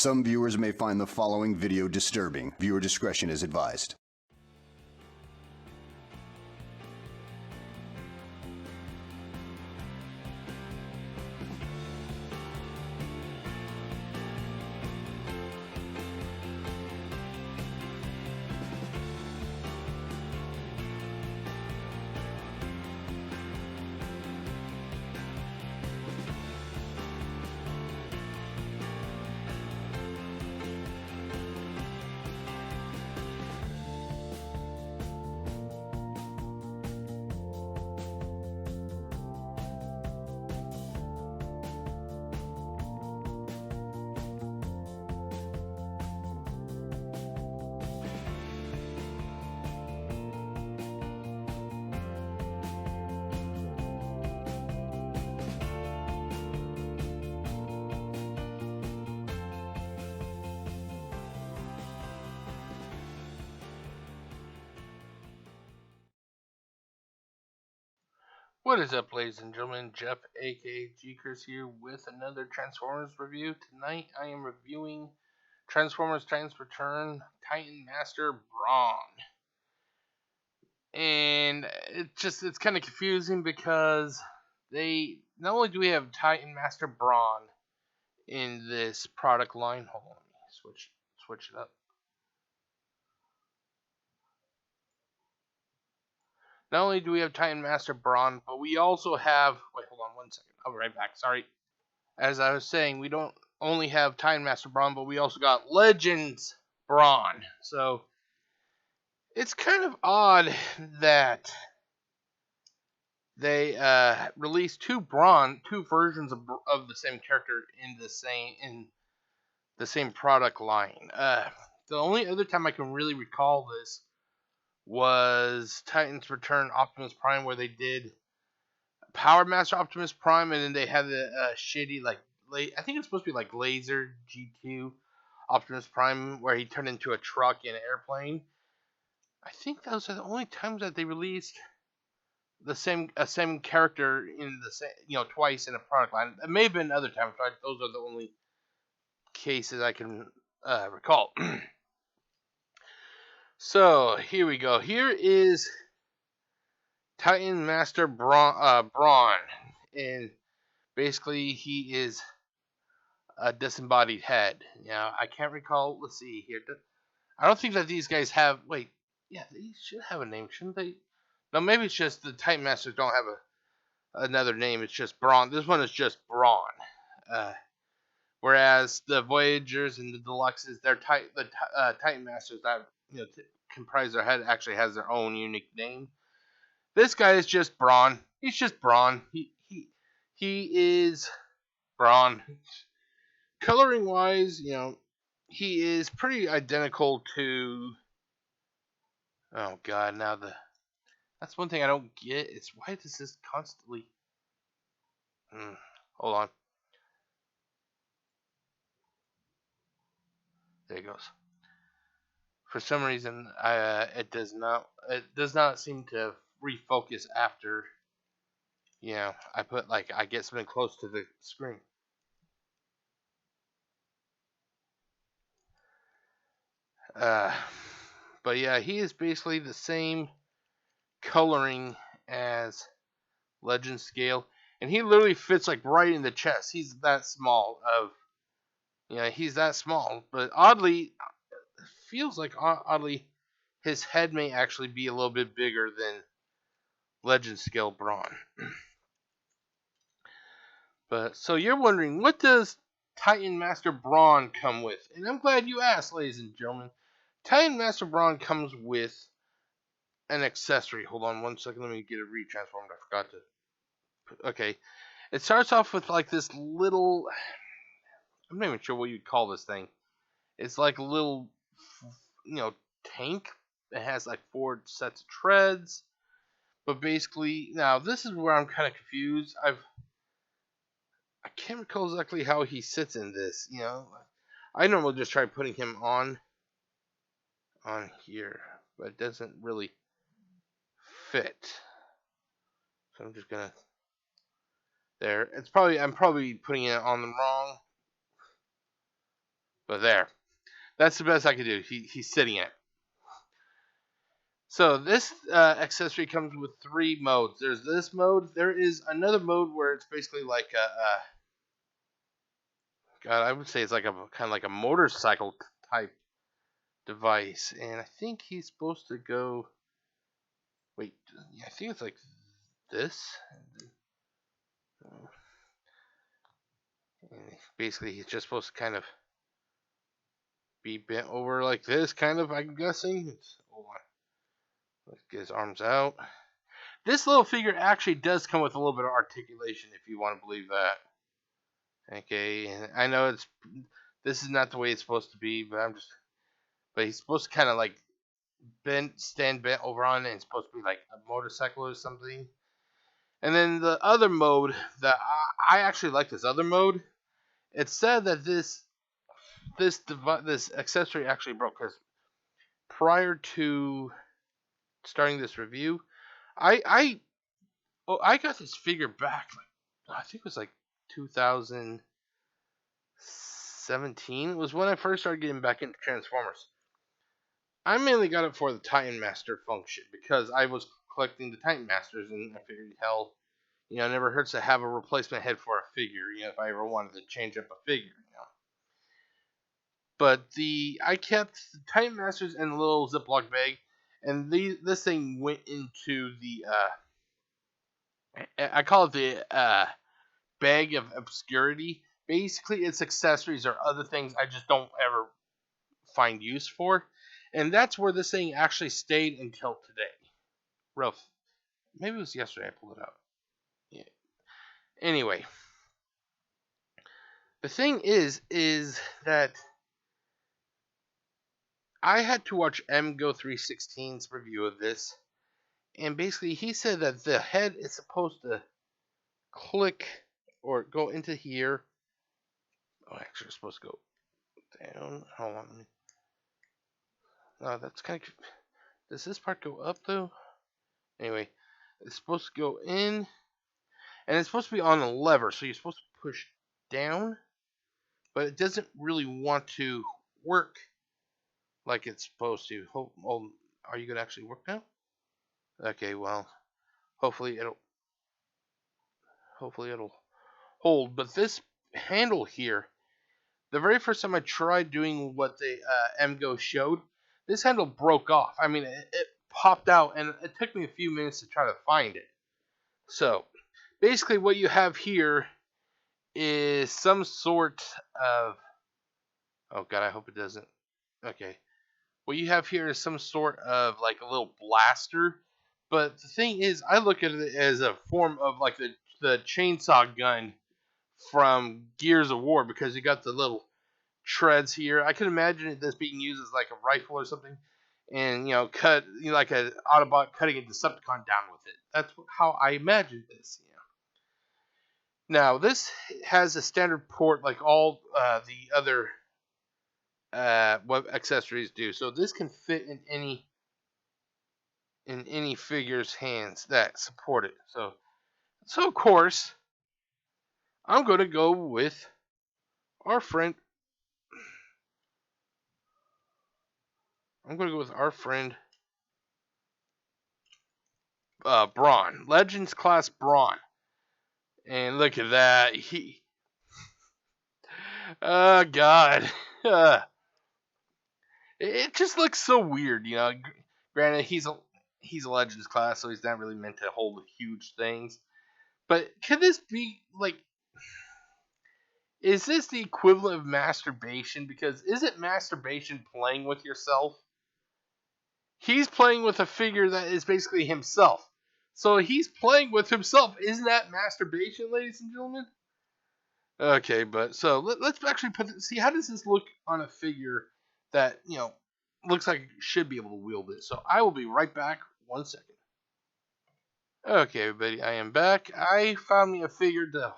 Some viewers may find the following video disturbing. Viewer discretion is advised. What is up, ladies and gentlemen? Jeff, aka GCurse, here with another Transformers review. Tonight I am reviewing Transformers Titans Return Titan Master Brawn. And it's kind of confusing because not only do we have Titan Master Brawn in this product line. Hold on, let me switch it up. Not only do we have Titan Master Brawn, but we also have... Wait, hold on 1 second. I'll be right back. Sorry. As I was saying, we don't only have Titan Master Brawn, but we also got Legends Brawn. So, it's kind of odd that they released two versions of the same character in the same product line. The only other time I can really recall this was Titans Return Optimus Prime, where they did Power Master Optimus Prime, and then they had the shitty, I think it's supposed to be like Laser G2 Optimus Prime, where he turned into a truck in an airplane. I think those are the only times that they released the same character in the same, twice in a product line. It may have been other times, but those are the only cases I can recall. So, here we go. Here is Titan Master Brawn. And basically, he is a disembodied head. I can't recall. Let's see here. I don't think that these guys have... Wait. Yeah, they should have a name, shouldn't they? No, maybe it's just the Titan Masters don't have another name. It's just Brawn. This one is just Brawn. Whereas the Voyagers and the Deluxes, the Titan Masters that comprise their head actually has their own unique name. This guy is just Brawn. He's just Brawn. He is Brawn. Coloring wise, he is pretty identical to... Oh god, that's one thing I don't get. It's why does this constantly... Hold on. There it goes. For some reason, it does not seem to refocus after, I put, I get something close to the screen. But yeah, he is basically the same coloring as Legend Scale, and he literally fits right in the chest. He's that small he's that small, but oddly, feels like oddly his head may actually be a little bit bigger than Legend Scale Brawn. But so you're wondering, what does Titan Master Brawn come with? And I'm glad you asked, ladies and gentlemen. Titan Master Brawn comes with an accessory. Hold on 1 second, let me get it retransformed. I forgot to. Okay, it starts off with this little... I'm not even sure what you'd call this thing. It's like a little, tank. It has 4 sets of treads. But basically, now this is where I'm kind of confused. I can't recall exactly how he sits in this. I normally just try putting him on here, but it doesn't really fit. So I'm just gonna... There. I'm probably putting it on the wrong. But there. That's the best I could do. He's sitting it. So this accessory comes with 3 modes. There's this mode. There is another mode where it's basically like God, I would say it's like a kind of like a motorcycle type device, and I think he's supposed to go. Wait, yeah, I think it's like this. And basically, he's just supposed to kind of be bent over like this, kind of. I'm guessing. Hold on. Let's get his arms out. This little figure actually does come with a little bit of articulation, if you want to believe that. Okay, and I know this is not the way it's supposed to be, but he's supposed to kind of like stand bent over on it, and it's supposed to be like a motorcycle or something. And then the other mode that I actually like this other mode. It said that this accessory actually broke because prior to starting this review, I got this figure back like I think it was like 2017. It was when I first started getting back into Transformers. I mainly got it for the Titan Master function because I was collecting the Titan Masters, and I figured, hell, it never hurts to have a replacement head for a figure. If I ever wanted to change up a figure. But I kept the Titan Masters in a little Ziploc bag, and this thing went into the I call it the bag of obscurity. Basically, its accessories or other things I just don't ever find use for, and that's where this thing actually stayed until today. Rough. Maybe it was yesterday I pulled it out. Yeah. Anyway, the thing is that I had to watch MGo316's review of this, and basically he said that the head is supposed to click or go into here. Oh, actually, it's supposed to go down. Hold on. No, that's kind of. Does this part go up though? Anyway, it's supposed to go in, and it's supposed to be on a lever, so you're supposed to push down, but it doesn't really want to work like it's supposed to. Oh, are you gonna actually work now? Okay, well, hopefully it'll hold. But this handle here, the very first time I tried doing what the MGO showed, this handle broke off. I mean, it popped out, and it took me a few minutes to try to find it. So, basically what you have here is some sort of... Oh, God, I hope it doesn't... Okay. What you have here is some sort of, like, a little blaster. But the thing is, I look at it as a form of, like, the chainsaw gun from Gears of War, because you got the little treads here. I can imagine this being used as like a rifle or something, and cut like an Autobot cutting a Decepticon down with it. That's how I imagine this. Now this has a standard port like all the other web accessories do, so this can fit in any figure's hands that support it. So of course I'm going to go with our friend. Brawn, Legends Class Brawn. And look at that. Oh, God. It just looks so weird, Granted, he's a Legends class, so he's not really meant to hold huge things. But could this be, like... Is this the equivalent of masturbation? Because isn't masturbation playing with yourself? He's playing with a figure that is basically himself. So he's playing with himself. Isn't that masturbation, ladies and gentlemen? Okay, but so let's actually see how does this look on a figure that looks like it should be able to wield it. So I will be right back. 1 second. Okay, everybody, I am back. I found me a figure that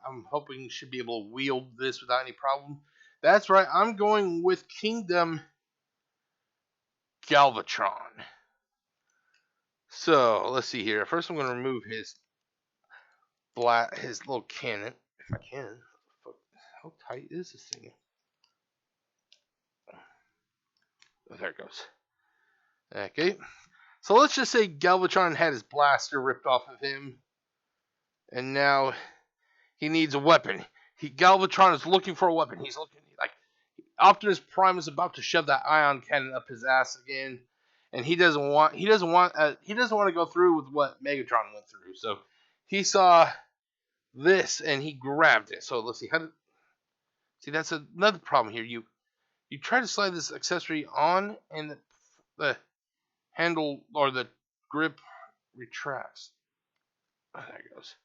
I'm hoping should be able to wield this without any problem. That's right, I'm going with Kingdom Galvatron. So let's see here. First, I'm going to remove his little cannon, if I can. How tight is this thing? Oh, there it goes. Okay. So let's just say Galvatron had his blaster ripped off of him, and now he needs a weapon. Galvatron is looking for a weapon. He's looking like Optimus Prime is about to shove that ion cannon up his ass again, and he doesn't want to go through with what Megatron went through. So he saw this and he grabbed it. So let's see see that's another problem here. You try to slide this accessory on, and the handle or the grip retracts. Oh, there it goes.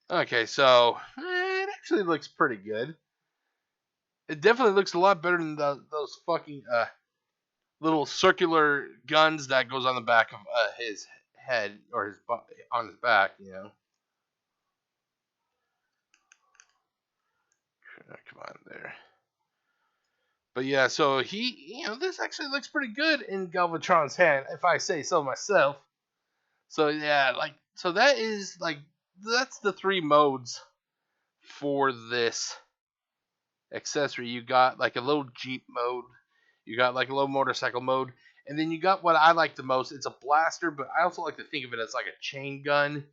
Okay, so it actually looks pretty good. It definitely looks a lot better than those fucking little circular guns that goes on the back of his head or on his back, you know. Come on there. But yeah, so this actually looks pretty good in Galvatron's hand, if I say so myself. So yeah, that's the 3 modes for this accessory. You got like a little Jeep mode, you got like a little motorcycle mode, and then you got what I like the most. It's a blaster, but I also like to think of it as like a chain gun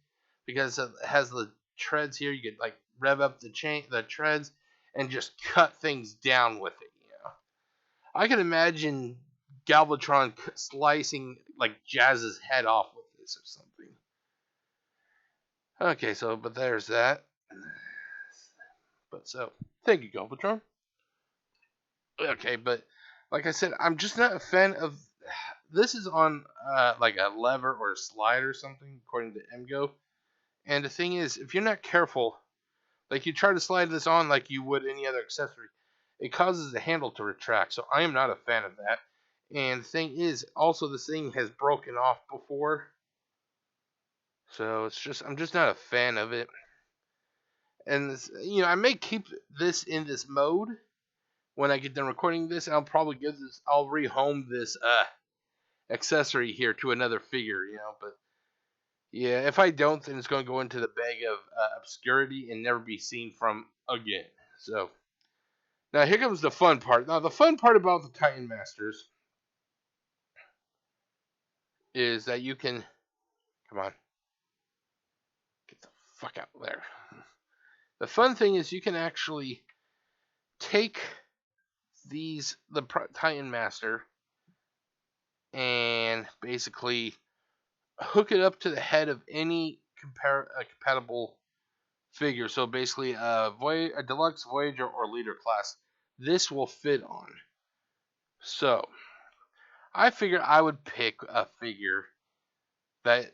because it has the treads here. You could like rev up the treads, and just cut things down with it. I can imagine Galvatron slicing like Jazz's head off with this or something. Okay, but there's that. But thank you, Galvatron. Okay, but like I said, I'm just not a fan of. This is on like a lever or a slide or something, according to MGO. And the thing is, if you're not careful, like you try to slide this on like you would any other accessory, it causes the handle to retract. So I am not a fan of that. And the thing is, also this thing has broken off before. So I'm just not a fan of it. And I may keep this in this mode when I get done recording this, and I'll probably I'll rehome this accessory here to another figure, but yeah, if I don't, then it's going to go into the bag of obscurity and never be seen from again. So now here comes the fun part. Now the fun part about the Titan Masters is that you can, come on, get the fuck out there. The fun thing is you can actually take the Titan Master and basically hook it up to the head of any compatible figure. So basically a Deluxe, Voyager, or Leader class, this will fit on. So I figured I would pick a figure that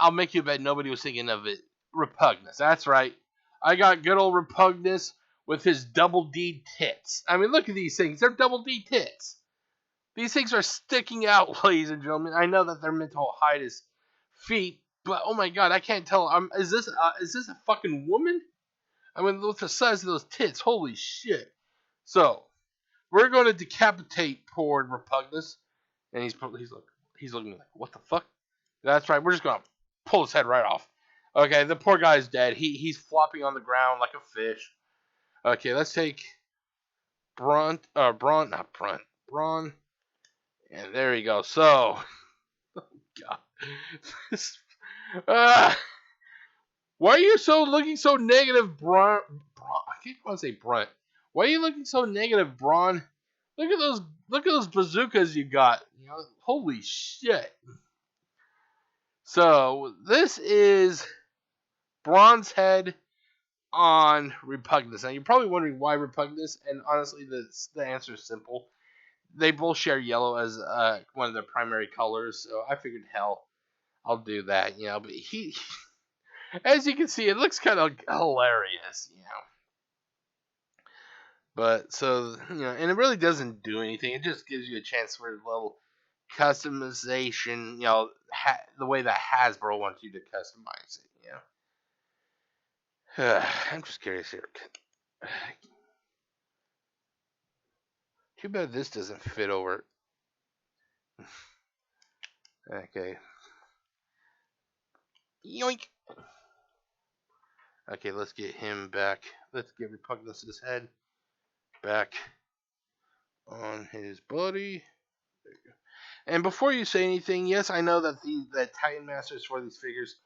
I'll make you bet nobody was thinking of it. Repugnus. That's right. I got good old Repugnus with his double D tits. I mean, look at these things. They're double D tits. These things are sticking out, ladies and gentlemen. I know that they're meant to hide his feet, but oh my god, I can't tell. Is this a fucking woman? I mean, with the size of those tits, holy shit. So we're going to decapitate poor Repugnus, and he's looking like, what the fuck? That's right. We're just gonna pull his head right off. Okay, the poor guy's dead. He's flopping on the ground like a fish. Okay, let's take Brawn, and there you go. So, oh god, why are you looking so negative, Brawn? I can't want to say Brunt. Why are you looking so negative, Brawn? Look at those bazookas you got. Holy shit. So this is Brawn's head on Repugnus. Now you're probably wondering why Repugnus, and honestly, the answer is simple. They both share yellow as one of their primary colors, so I figured, hell, I'll do that. But he, as you can see, it looks kind of hilarious. But and it really doesn't do anything. It just gives you a chance for a little customization. The way that Hasbro wants you to customize it. I'm just curious here. Too bad this doesn't fit over. Okay. Yoink. Okay, let's get him back. Let's get Repugnus's head back on his body. And before you say anything, yes, I know that the Titan Masters for these figures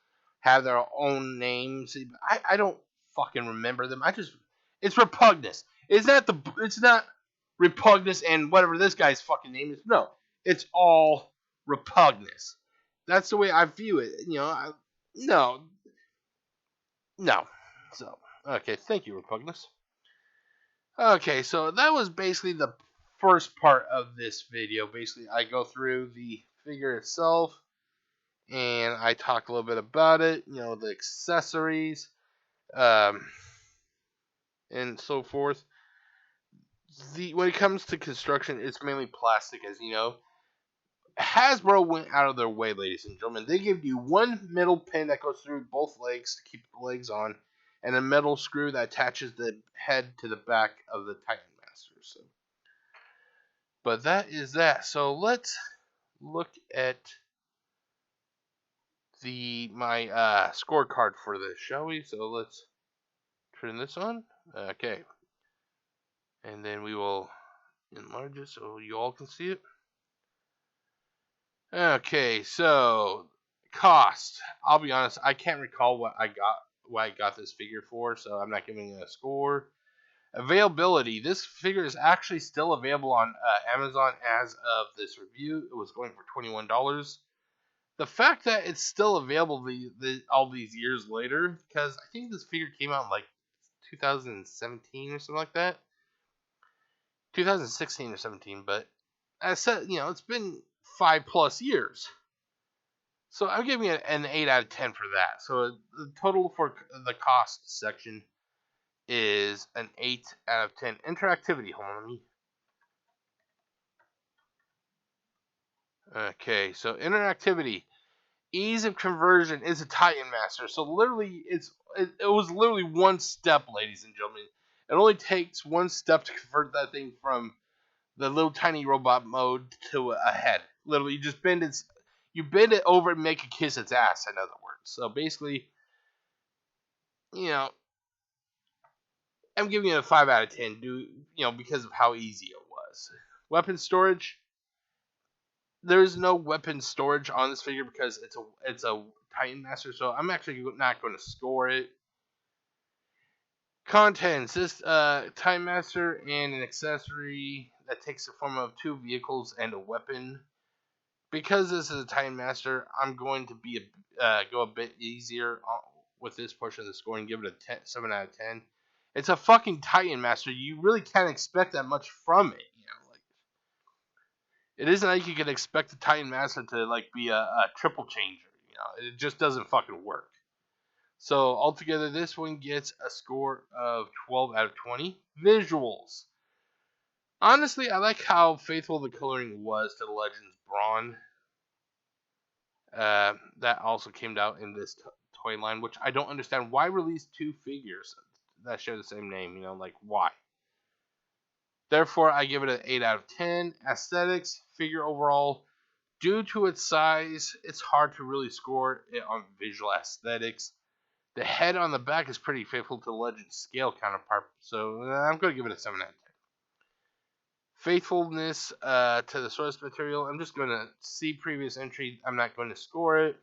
have their own names. I don't fucking remember them. It's Repugnus. It's not Repugnus and whatever this guy's fucking name is. No, it's all Repugnus. That's the way I view it. No, no. So okay, thank you, Repugnus. Okay, so that was basically the first part of this video. Basically, I go through the figure itself and I talk a little bit about it, the accessories, um, and so forth. When it comes to construction, it's mainly plastic, as you know. Hasbro went out of their way, ladies and gentlemen. They give you one metal pin that goes through both legs to keep the legs on, and a metal screw that attaches the head to the back of the Titan Master. But that is that. So let's look at my scorecard for this, shall we? So let's turn this on. Okay. And then we will enlarge it so you all can see it. Okay, so cost. I'll be honest, I can't recall what I got this figure for, so I'm not giving it a score. Availability. This figure is actually still available on Amazon as of this review. It was going for $21. The fact that it's still available all these years later, because I think this figure came out in like 2017 or something like that. 2016 or 17, but as I said, it's been 5+ years. So I'm giving it an 8 out of 10 for that. So the total for the cost section is an 8 out of 10. Interactivity, hold on, let me. Okay, so interactivity. Ease of conversion is a Titan Master. So literally, it was literally one step, ladies and gentlemen. It only takes one step to convert that thing from the little tiny robot mode to a head. Literally, you bend it over and make it kiss its ass. In other words, so basically, I'm giving it a 5 out of 10. Because of how easy it was. Weapon storage. There's no weapon storage on this figure because it's a Titan Master, so I'm actually not going to score it. Contents. This Titan Master and an accessory that takes the form of 2 vehicles and a weapon. Because this is a Titan Master, I'm going to go a bit easier with this portion of the score and give it a 7 out of 10. It's a fucking Titan Master. You really can't expect that much from it. It isn't like you can expect the Titan Master to be a triple changer. It just doesn't fucking work. So altogether, this one gets a score of 12 out of 20. Visuals. Honestly, I like how faithful the coloring was to the Legends Brawn. That also came out in this toy line, which I don't understand. Why release 2 figures that share the same name? Why? Therefore, I give it an 8 out of 10. Aesthetics, figure overall, due to its size, it's hard to really score it on visual aesthetics. The head on the back is pretty faithful to the Legend Scale counterpart, so I'm going to give it a 7 out of 10. Faithfulness to the source material, I'm just going to see previous entry. I'm not going to score it.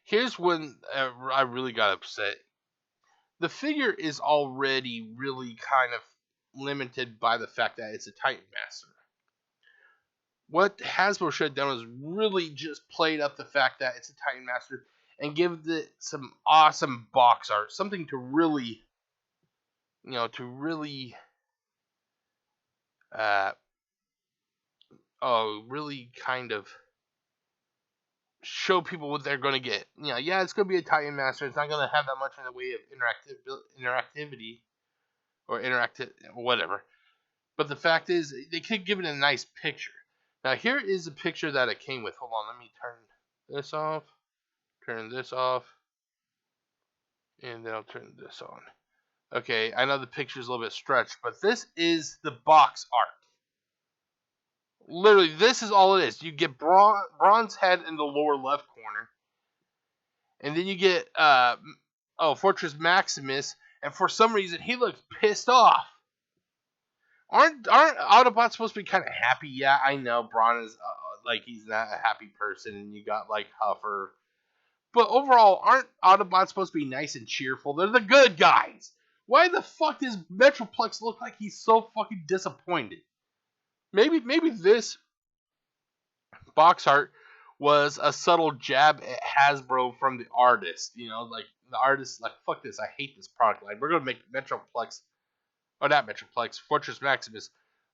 Here's when I really got upset. The figure is already really kind of limited by the fact that it's a Titan Master. What Hasbro should have done was really just played up the fact that it's a Titan Master and give it some awesome box art, something to really, really kind of show people what they're going to get. It's going to be a Titan Master. It's not going to have that much in the way of interactivity or interactive whatever. But the fact is, they could give it a nice picture. Now, here is a picture that it came with. Hold on, let me turn this off, turn this off, and then I'll turn this on. Okay, I know the picture's a little bit stretched, but this is the box art. Literally, this is all it is. You get Brawn's head in the lower left corner, and then you get Fortress Maximus, and for some reason, he looks pissed off Aren't Autobots supposed to be kind of happy? Yeah, I know Brawn is like he's not a happy person, and you got like Huffer. But overall, aren't Autobots supposed to be nice and cheerful? They're the good guys. Why the fuck does Metroplex look like he's so fucking disappointed? Maybe this box art was a subtle jab at Hasbro from the artist. You know, like the artist, like fuck this, I hate this product line. We're gonna make Metroplex, or not Metroplex, Fortress Maximus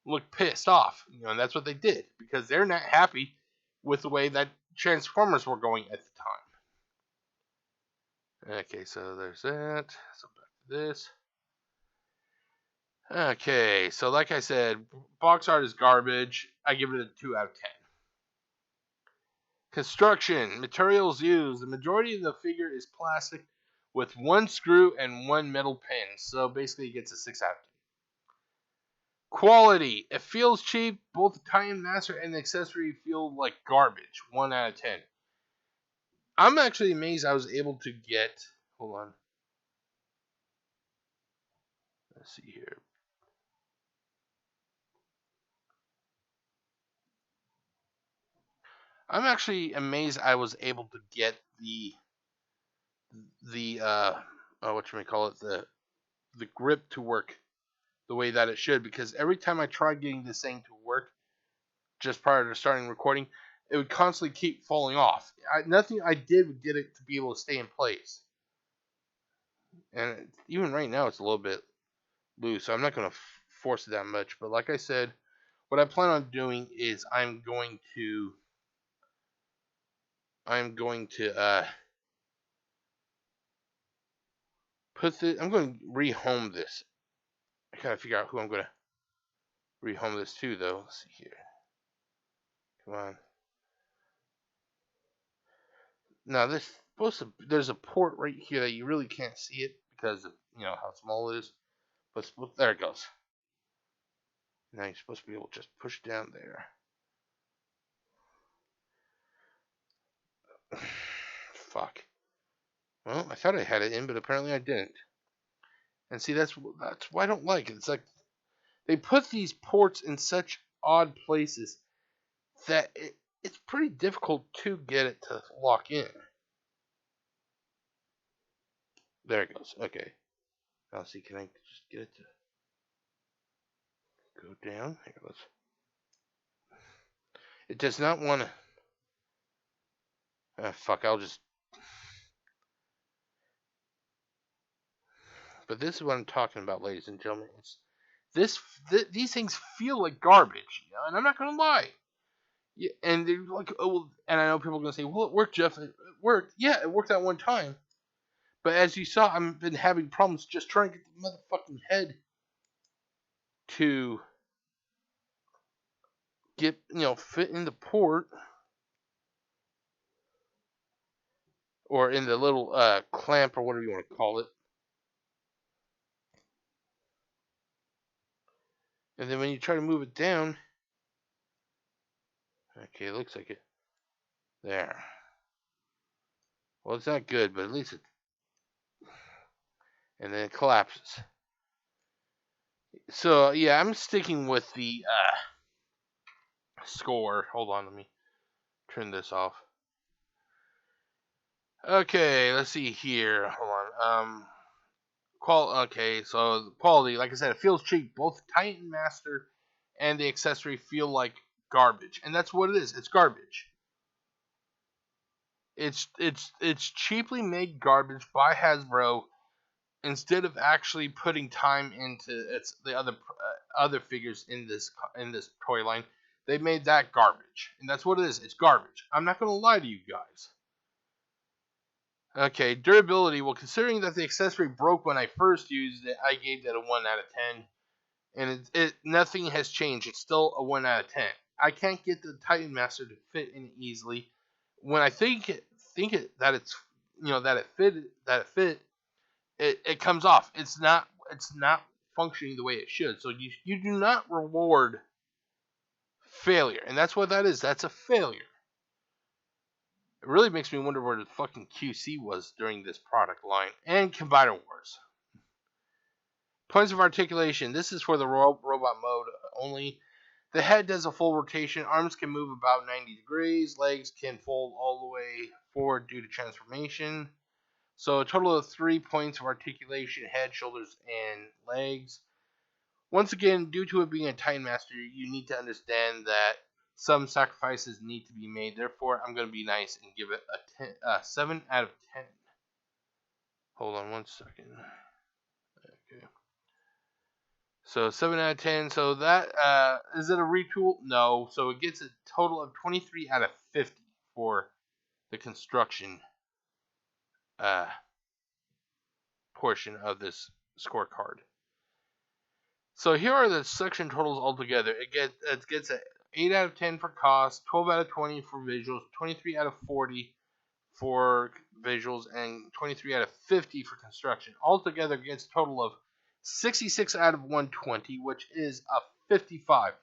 look pissed off. You know, and that's what they did because they're not happy with the way that Transformers were going at the time. Okay, so there's that. So back to this. Okay, so like I said, box art is garbage. I give it a 2 out of 10. Construction, materials used. The majority of the figure is plastic with one screw and one metal pin. So basically it gets a 6 out of 10. Quality, it feels cheap. Both the Titan Master and the accessory feel like garbage. 1 out of 10. I'm actually amazed I was able to get, hold on. Let's see here. I'm actually amazed I was able to get the whatchamacallit, the grip to work the way that it should, because every time I tried getting this thing to work just prior to starting recording, it would constantly keep falling off. Nothing I did would get it to be able to stay in place. And even right now it's a little bit loose, so I'm not going to force it that much. But like I said, what I plan on doing is I'm going to I'm going to rehome this. I gotta figure out who I'm going to rehome this to, though. Let's see here. Come on. Now there's a port right here that you really can't see it because of how small it is. But there it goes. Now you're supposed to be able to just push down there. Fuck. Well, I thought I had it in, but apparently I didn't. And see, that's why I don't like it. It's like they put these ports in such odd places that it's pretty difficult to get it to lock in. There it goes. Okay. Now see, can I just get it to go down? Here, let's. It does not want to. Fuck, I'll just. But this is what I'm talking about, ladies and gentlemen. These things feel like garbage, and I'm not gonna lie. Yeah, and they're like, oh, well, and I know people are gonna say, well, it worked, Jeff. It worked. Yeah, it worked that one time. But as you saw, I've been having problems just trying to get the motherfucking head to get, fit in the port or in the little clamp or whatever you want to call it. And then when you try to move it down, okay, it looks like it. There. Well, it's not good, but at least it. And then it collapses. So, yeah, I'm sticking with the score. Hold on, let me turn this off. Okay, let's see here. Hold on. Okay, so the quality, like I said, it feels cheap. Both Titan Master and the accessory feel like garbage, and that's what it is. It's garbage. It's cheaply made garbage by Hasbro instead of actually putting time into the other figures in this toy line. They made that garbage, and that's what it is. It's garbage. I'm not gonna lie to you guys. Okay, durability. Well, considering that the accessory broke when I first used it, I gave that a 1 out of 10. And nothing has changed. It's still a 1 out of 10. I can't get the Titan Master to fit in easily. When I think it fit, it comes off. It's not functioning the way it should. So you do not reward failure, and that's what that is. That's a failure. It really makes me wonder where the fucking QC was during this product line and Combiner Wars. Points of articulation. This is for the robot mode only. The head does a full rotation. Arms can move about 90 degrees. Legs can fold all the way forward due to transformation. So a total of 3 points of articulation: head, shoulders, and legs. Once again, due to it being a Titan Master, you need to understand that some sacrifices need to be made. Therefore, I'm going to be nice and give it a 7 out of 10. Hold on one second. Okay. So 7 out of 10. So that is it a retool? No. So it gets a total of 23 out of 50 for the construction portion of this scorecard. So here are the section totals altogether. It gets an 8 out of 10 for cost, 12 out of 20 for visuals, 23 out of 40 for visuals, and 23 out of 50 for construction. Altogether, it gets a total of 66 out of 120, which is a 55.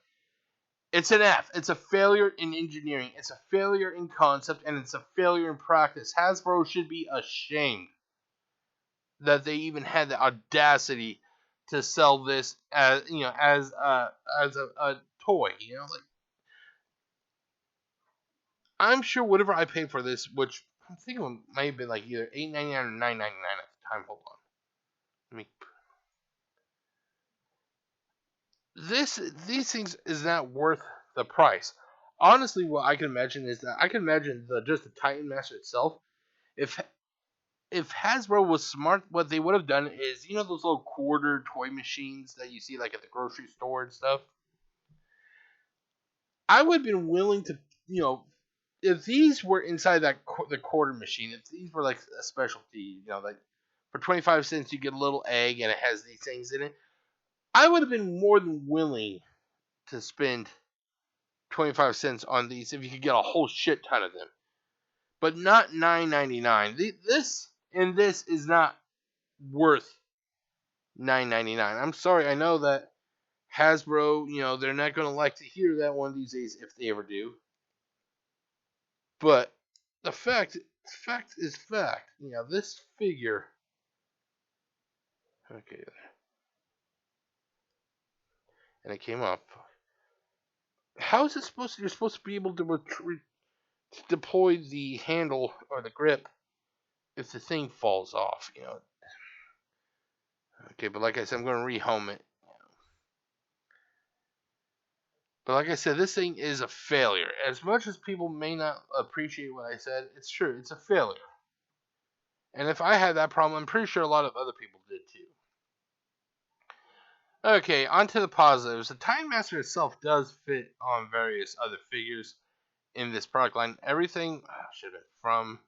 It's an F. It's a failure in engineering. It's a failure in concept, and it's a failure in practice. Hasbro should be ashamed that they even had the audacity to sell this as a toy. Like, I'm sure whatever I paid for this, which I'm thinking it might have been like either $8.99 or $9.99 at the time. Hold on, let me. These things is not worth the price. Honestly, what I can imagine is that I can imagine just the Titan Master itself. If Hasbro was smart, what they would have done is, those little quarter toy machines that you see like at the grocery store and stuff. I would have been willing to, if these were inside the quarter machine, if these were like a specialty, like for 25 cents you get a little egg and it has these things in it, I would have been more than willing to spend 25 cents on these if you could get a whole shit ton of them. But not $9.99. This is not worth $9.99. I'm sorry, I know that Hasbro, they're not going to like to hear that one of these days if they ever do. But the fact is fact. This figure. Okay. And it came up. How is it supposed to? You're supposed to be able to deploy the handle or the grip if the thing falls off. Okay, but like I said, I'm going to rehome it. But like I said, this thing is a failure. As much as people may not appreciate what I said, it's true. It's a failure. And if I had that problem, I'm pretty sure a lot of other people did too. Okay, on to the positives. The Titan Master itself does fit on various other figures in this product line. Everything from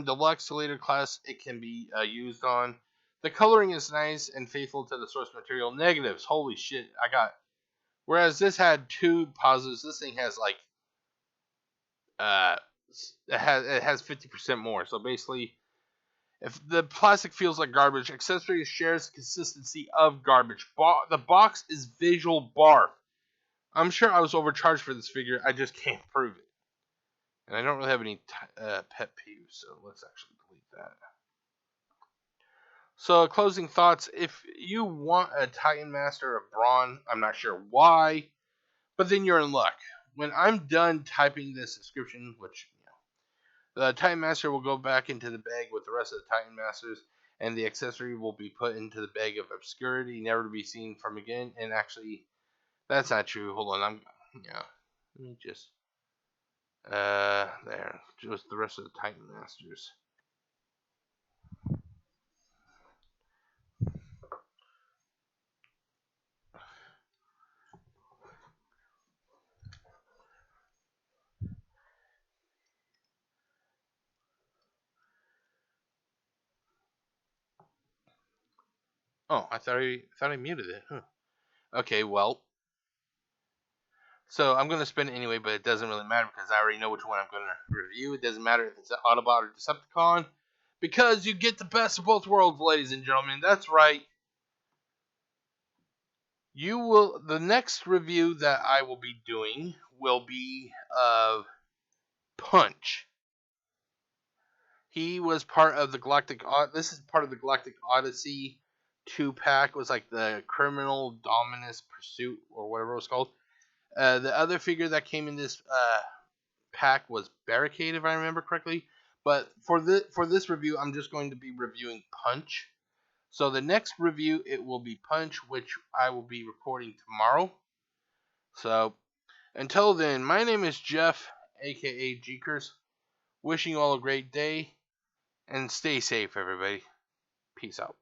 deluxe to later class, it can be used on. The coloring is nice and faithful to the source material. Negatives, holy shit, whereas this had 2 positives, this thing has like it has 50% more. So basically, if the plastic feels like garbage, accessories shares the consistency of garbage. The box is visual barf. I'm sure I was overcharged for this figure. I just can't prove it. And I don't really have any pet peeves, so let's actually delete that. So, closing thoughts. If you want a Titan Master of Brawn, I'm not sure why, but then you're in luck. When I'm done typing this description, which, the Titan Master will go back into the bag with the rest of the Titan Masters, and the accessory will be put into the bag of obscurity, never to be seen from again. And actually, that's not true. Hold on, let me just, there, just the rest of the Titan Masters. Oh, I thought I muted it. Huh. Okay, well, so I'm gonna spin it anyway, but it doesn't really matter because I already know which one I'm gonna review. It doesn't matter if it's an Autobot or Decepticon, because you get the best of both worlds, ladies and gentlemen. That's right. The next review that I will be doing will be of Punch. He was part of the Galactic. This is part of the Galactic Odyssey 2-pack was like the Criminal Dominus Pursuit or whatever it was called. The other figure that came in this pack was Barricade, if I remember correctly. But for this review, I'm just going to be reviewing Punch. So the next review, it will be Punch, which I will be recording tomorrow. So until then, my name is Jeff, aka GCurse. Wishing you all a great day, and stay safe, everybody. Peace out.